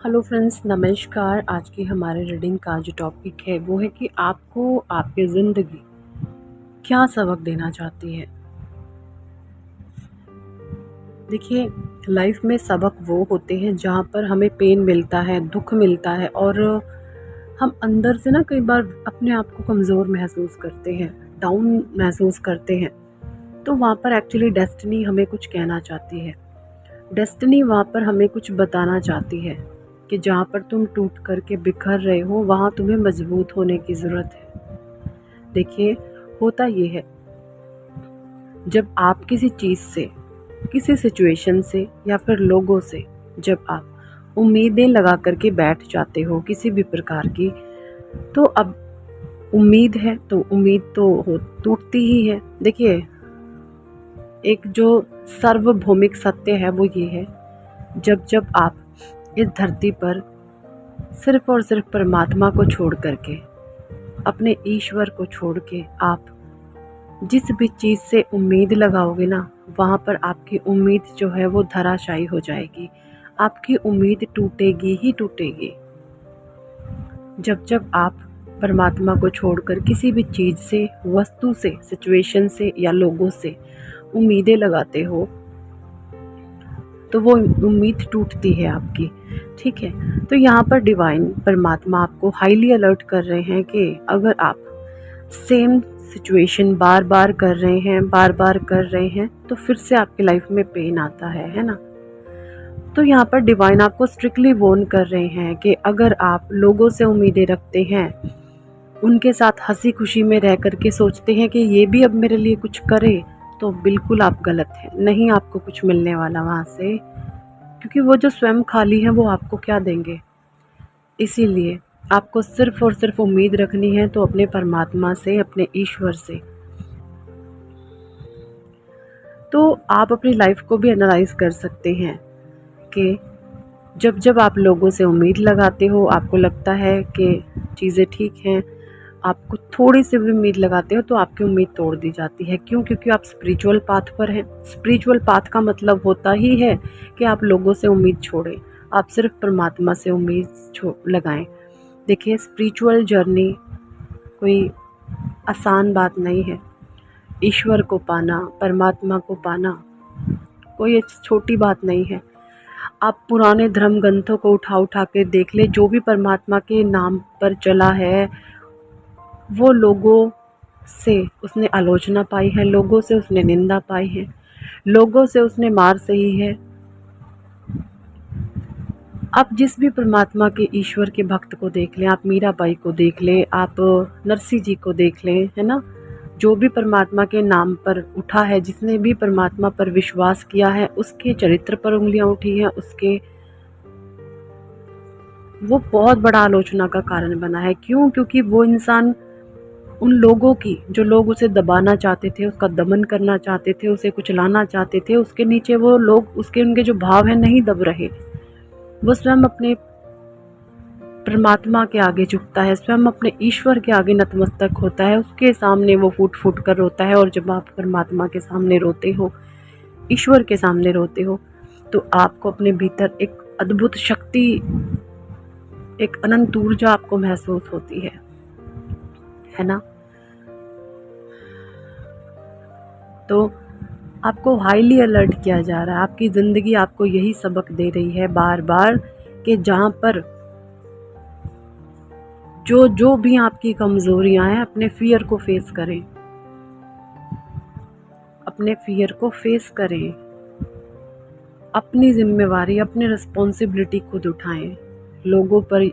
Hello friends, नमस्कार। आज की हमारे रीडिंग का जो टॉपिक है वो है कि आपको आपकी ज़िंदगी क्या सबक देना चाहती है। देखिए, लाइफ में सबक वो होते हैं जहाँ पर हमें पेन मिलता है, दुख मिलता है और हम अंदर से ना कई बार अपने आप को कमज़ोर महसूस करते हैं, डाउन महसूस करते हैं। तो वहाँ पर एक्चुअली डेस्टिनी हमें कुछ कहना चाहती है। डेस्टिनी वहाँ पर हमें कुछ बताना चाहती है कि जहाँ पर तुम टूट कर के बिखर रहे हो वहाँ तुम्हें मजबूत होने की ज़रूरत है। देखिए, होता ये है, जब आप किसी चीज़ से, किसी सिचुएशन से या फिर लोगों से जब आप उम्मीदें लगा कर के बैठ जाते हो किसी भी प्रकार की, तो अब उम्मीद है तो उम्मीद तो हो टूटती ही है। देखिए, एक जो सार्वभौमिक सत्य है वो ये है, जब जब आप इस धरती पर सिर्फ और सिर्फ परमात्मा को छोड़ करके, अपने ईश्वर को छोड़ के आप जिस भी चीज़ से उम्मीद लगाओगे ना, वहाँ पर आपकी उम्मीद जो है वो धराशायी हो जाएगी। आपकी उम्मीद टूटेगी ही टूटेगी। जब जब आप परमात्मा को छोड़कर किसी भी चीज़ से, वस्तु से, सिचुएशन से या लोगों से उम्मीदें लगाते हो, तो वो उम्मीद टूटती है आपकी। ठीक है, तो यहाँ पर डिवाइन परमात्मा आपको हाईली अलर्ट कर रहे हैं कि अगर आप सेम सिचुएशन बार बार कर रहे हैं, बार बार कर रहे हैं, तो फिर से आपकी लाइफ में पेन आता है ना। तो यहाँ पर डिवाइन आपको स्ट्रिक्टली वॉर्न कर रहे हैं कि अगर आप लोगों से उम्मीदें रखते हैं, उनके साथ हंसी खुशी में रह करके सोचते हैं कि ये भी अब मेरे लिए कुछ करे, तो बिल्कुल आप गलत हैं। नहीं, आपको कुछ मिलने वाला वहाँ से, क्योंकि वो जो स्वयं खाली हैं वो आपको क्या देंगे। इसीलिए आपको सिर्फ और सिर्फ उम्मीद रखनी है तो अपने परमात्मा से, अपने ईश्वर से। तो आप अपनी लाइफ को भी एनालाइज कर सकते हैं कि जब जब आप लोगों से उम्मीद लगाते हो, आपको लगता है कि चीज़ें ठीक हैं, आपको थोड़ी सी भी उम्मीद लगाते हो तो आपकी उम्मीद तोड़ दी जाती है। क्यों? क्योंकि आप स्पिरिचुअल पाथ पर हैं। स्पिरिचुअल पाथ का मतलब होता ही है कि आप लोगों से उम्मीद छोड़ें, आप सिर्फ परमात्मा से उम्मीद लगाएं। देखिए, स्पिरिचुअल जर्नी कोई आसान बात नहीं है। ईश्वर को पाना, परमात्मा को पाना कोई छोटी बात नहीं है। आप पुराने धर्म ग्रंथों को उठा उठा के देख ले, जो भी परमात्मा के नाम पर चला है वो लोगों से उसने आलोचना पाई है, लोगों से उसने निंदा पाई है, लोगों से उसने मार सही है। आप जिस भी परमात्मा के, ईश्वर के भक्त को देख लें, आप मीराबाई को देख लें, आप नरसिंह जी को देख लें, है ना। जो भी परमात्मा के नाम पर उठा है, जिसने भी परमात्मा पर विश्वास किया है, उसके चरित्र पर उंगलियां उठी हैं, उसके वो बहुत बड़ा आलोचना का कारण बना है। क्यों? क्योंकि वो इंसान उन लोगों की, जो लोग उसे दबाना चाहते थे, उसका दमन करना चाहते थे, उसे कुचलाना चाहते थे, उसके नीचे वो लोग, उसके उनके जो भाव हैं नहीं दब रहे। वो स्वयं अपने परमात्मा के आगे झुकता है, स्वयं अपने ईश्वर के आगे नतमस्तक होता है, उसके सामने वो फूट फूट कर रोता है। और जब आप परमात्मा के सामने रोते हो, ईश्वर के सामने रोते हो, तो आपको अपने भीतर एक अद्भुत शक्ति, एक अनंत ऊर्जा आपको महसूस होती है ना। तो आपको हाईली अलर्ट किया जा रहा है। आपकी ज़िंदगी आपको यही सबक दे रही है बार बार कि जहाँ पर जो जो भी आपकी कमज़ोरियाँ हैं, अपने फियर को फेस करें, अपने फियर को फेस करें, अपनी जिम्मेवारी, अपनी रिस्पॉन्सिबिलिटी खुद उठाएं। लोगों पर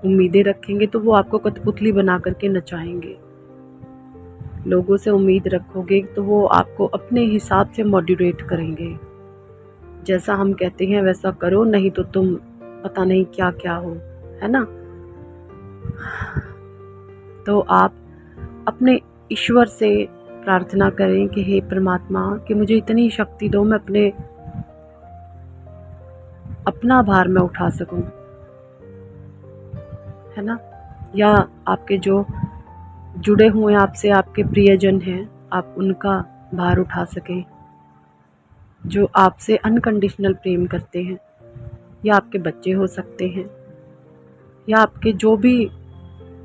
उम्मीदें रखेंगे तो वो आपको कठपुतली बना करके नचाएंगे। लोगों से उम्मीद रखोगे तो वो आपको अपने हिसाब से मॉड्यूलेट करेंगे। जैसा हम कहते हैं वैसा करो, नहीं तो तुम पता नहीं क्या क्या हो, है ना। तो आप अपने ईश्वर से प्रार्थना करें कि हे परमात्मा, कि मुझे इतनी शक्ति दो, मैं अपना भार मैं उठा सकूं, है ना। या आपके जो जुड़े हुए आपसे आपके प्रियजन हैं, आप उनका भार उठा सकें, जो आपसे अनकंडीशनल प्रेम करते हैं। या आपके बच्चे हो सकते हैं, या आपके जो भी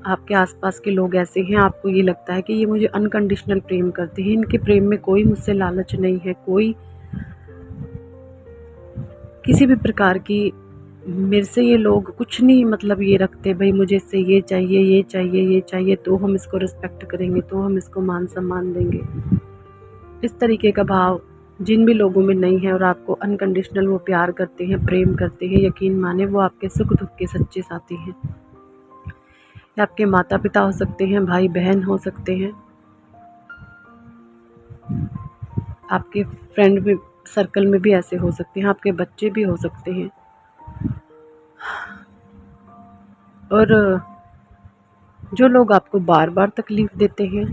आपके आसपास के लोग ऐसे हैं, आपको ये लगता है कि ये मुझे अनकंडीशनल प्रेम करते हैं, इनके प्रेम में कोई मुझसे लालच नहीं है, कोई किसी भी प्रकार की मेरे से ये लोग कुछ नहीं मतलब ये रखते, भाई मुझे इससे ये चाहिए ये चाहिए ये चाहिए तो हम इसको रिस्पेक्ट करेंगे, तो हम इसको मान सम्मान देंगे। इस तरीके का भाव जिन भी लोगों में नहीं है और आपको अनकंडीशनल वो प्यार करते हैं, प्रेम करते हैं, यकीन माने वो आपके सुख दुख के सच्चे साथी हैं। या आपके माता पिता हो सकते हैं, भाई बहन हो सकते हैं, आपके फ्रेंड में सर्कल में भी ऐसे हो सकते हैं, आपके बच्चे भी हो सकते हैं। और जो लोग आपको बार बार तकलीफ़ देते हैं,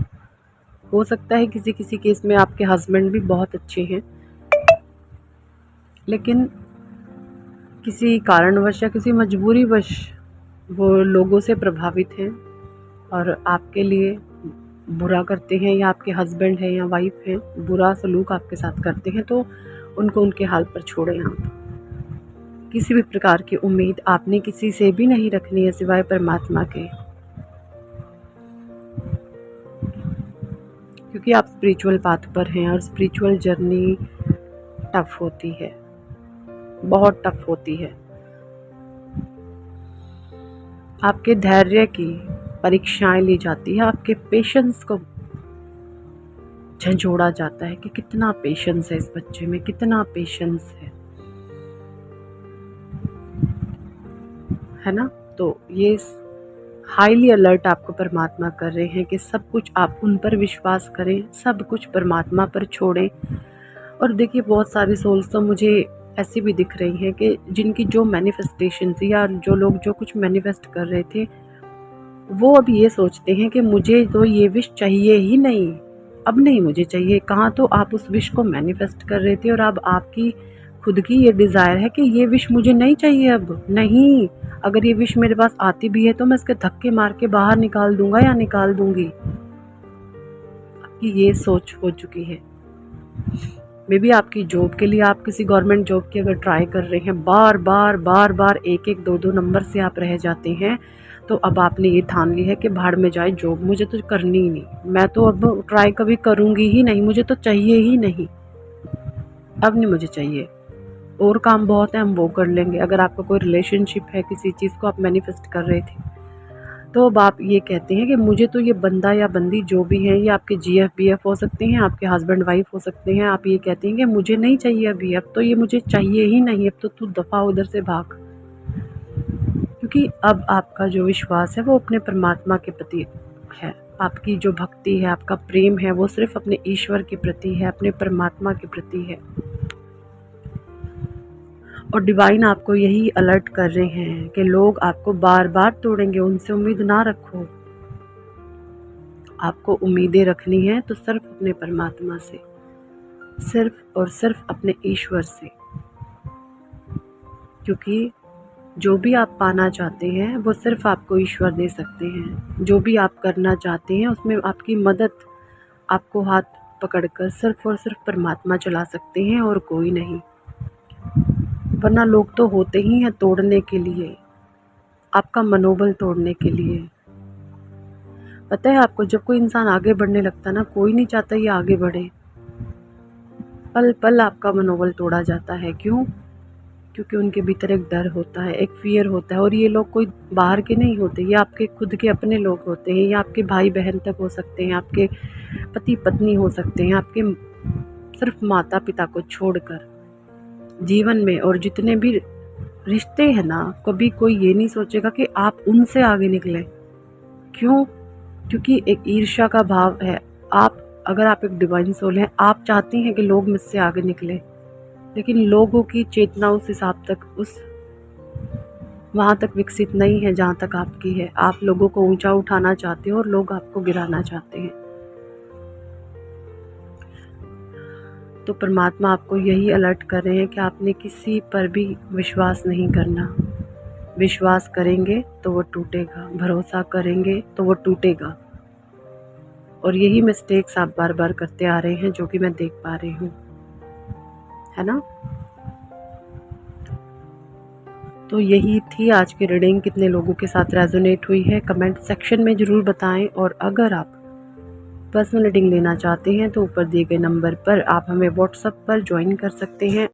हो सकता है किसी किसी केस में आपके हस्बैंड भी बहुत अच्छे हैं, लेकिन किसी कारणवश या किसी मजबूरीवश वो लोगों से प्रभावित हैं और आपके लिए बुरा करते हैं, या आपके हस्बैंड हैं या वाइफ हैं बुरा सलूक आपके साथ करते हैं, तो उनको उनके हाल पर छोड़ें आप। किसी भी प्रकार की उम्मीद आपने किसी से भी नहीं रखनी है सिवाय परमात्मा के, क्योंकि आप स्पिरिचुअल पाथ पर हैं और स्पिरिचुअल जर्नी टफ होती है, बहुत टफ होती है। आपके धैर्य की परीक्षाएं ली जाती है, आपके पेशेंस को झंझोड़ा जाता है कि कितना पेशेंस है इस बच्चे में, कितना पेशेंस है ना। तो ये हाईली अलर्ट आपको परमात्मा कर रहे हैं कि सब कुछ आप उन पर विश्वास करें, सब कुछ परमात्मा पर छोड़ें। और देखिए बहुत सारी सोल्स तो मुझे ऐसी भी दिख रही हैं कि जिनकी जो मैनिफेस्टेशन थी या जो लोग जो कुछ मैनिफेस्ट कर रहे थे, वो अब ये सोचते हैं कि मुझे तो ये विश चाहिए ही नहीं, अब नहीं मुझे चाहिए। कहाँ तो आप उस विश को मैनिफेस्ट कर रहे थे और अब आपकी खुद की ये डिज़ायर है कि ये विश मुझे नहीं चाहिए, अब नहीं। अगर ये विश मेरे पास आती भी है तो मैं इसके धक्के मार के बाहर निकाल दूंगा या निकाल दूंगी। आपकी ये सोच हो चुकी है। मे बी आपकी जॉब के लिए आप किसी गवर्नमेंट जॉब की अगर ट्राई कर रहे हैं, बार बार एक एक दो नंबर से आप रह जाते हैं, तो अब आपने ये ठान ली है कि भाड़ में जाए जॉब, मुझे तो करनी ही नहीं, मैं तो अब ट्राई कभी करूँगी ही नहीं, मुझे तो चाहिए ही नहीं, अब नहीं मुझे चाहिए, और काम बहुत है हम वो कर लेंगे। अगर आपका कोई रिलेशनशिप है, किसी चीज़ को आप मैनिफेस्ट कर रहे थे, तो अब आप ये कहते हैं कि मुझे तो ये बंदा या बंदी जो भी है, ये आपके जीएफ बीएफ हो सकते हैं, आपके हस्बैंड वाइफ हो सकते हैं, आप ये कहते हैं कि मुझे नहीं चाहिए अभी, अब तो ये मुझे चाहिए ही नहीं, अब तो तू दफ़ा उधर से भाग। क्योंकि अब आपका जो विश्वास है वो अपने परमात्मा के प्रति है, आपकी जो भक्ति है, आपका प्रेम है, वो सिर्फ अपने ईश्वर के प्रति है, अपने परमात्मा के प्रति है। और डिवाइन आपको यही अलर्ट कर रहे हैं कि लोग आपको बार बार तोड़ेंगे, उनसे उम्मीद ना रखो। आपको उम्मीदें रखनी है तो सिर्फ अपने परमात्मा से, सिर्फ और सिर्फ अपने ईश्वर से, क्योंकि जो भी आप पाना चाहते हैं वो सिर्फ आपको ईश्वर दे सकते हैं। जो भी आप करना चाहते हैं उसमें आपकी मदद, आपको हाथ पकड़कर सिर्फ और सिर्फ परमात्मा चला सकते हैं और कोई नहीं। वरना लोग तो होते ही हैं तोड़ने के लिए, आपका मनोबल तोड़ने के लिए। पता है आपको, जब कोई इंसान आगे बढ़ने लगता है ना, कोई नहीं चाहता ये आगे बढ़े, पल पल आपका मनोबल तोड़ा जाता है। क्यों? क्योंकि उनके भीतर एक डर होता है, एक फियर होता है। और ये लोग कोई बाहर के नहीं होते, ये आपके खुद के अपने लोग होते हैं, या आपके भाई बहन तक हो सकते हैं, आपके पति पत्नी हो सकते हैं, आपके सिर्फ माता पिता को छोड़कर जीवन में और जितने भी रिश्ते हैं ना, कभी कोई ये नहीं सोचेगा कि आप उनसे आगे निकलें। क्यों? क्योंकि एक ईर्ष्या का भाव है। अगर आप एक डिवाइन सोल हैं, आप चाहती हैं कि लोग मुझसे आगे निकलें, लेकिन लोगों की चेतना उस हिसाब तक, उस वहाँ तक विकसित नहीं है जहाँ तक आपकी है। आप लोगों को ऊंचा उठाना चाहते हो और लोग आपको गिराना चाहते हैं। तो परमात्मा आपको यही अलर्ट कर रहे हैं कि आपने किसी पर भी विश्वास नहीं करना। विश्वास करेंगे तो वो टूटेगा, भरोसा करेंगे तो वो टूटेगा। और यही मिस्टेक्स आप बार बार करते आ रहे हैं, जो कि मैं देख पा रही हूँ, है ना। तो यही थी आज की रीडिंग। कितने लोगों के साथ रेजोनेट हुई है कमेंट सेक्शन में ज़रूर बताएं। और अगर आप पर्सनल रीडिंग लेना चाहते हैं तो ऊपर दिए गए नंबर पर आप हमें व्हाट्सएप पर ज्वाइन कर सकते हैं।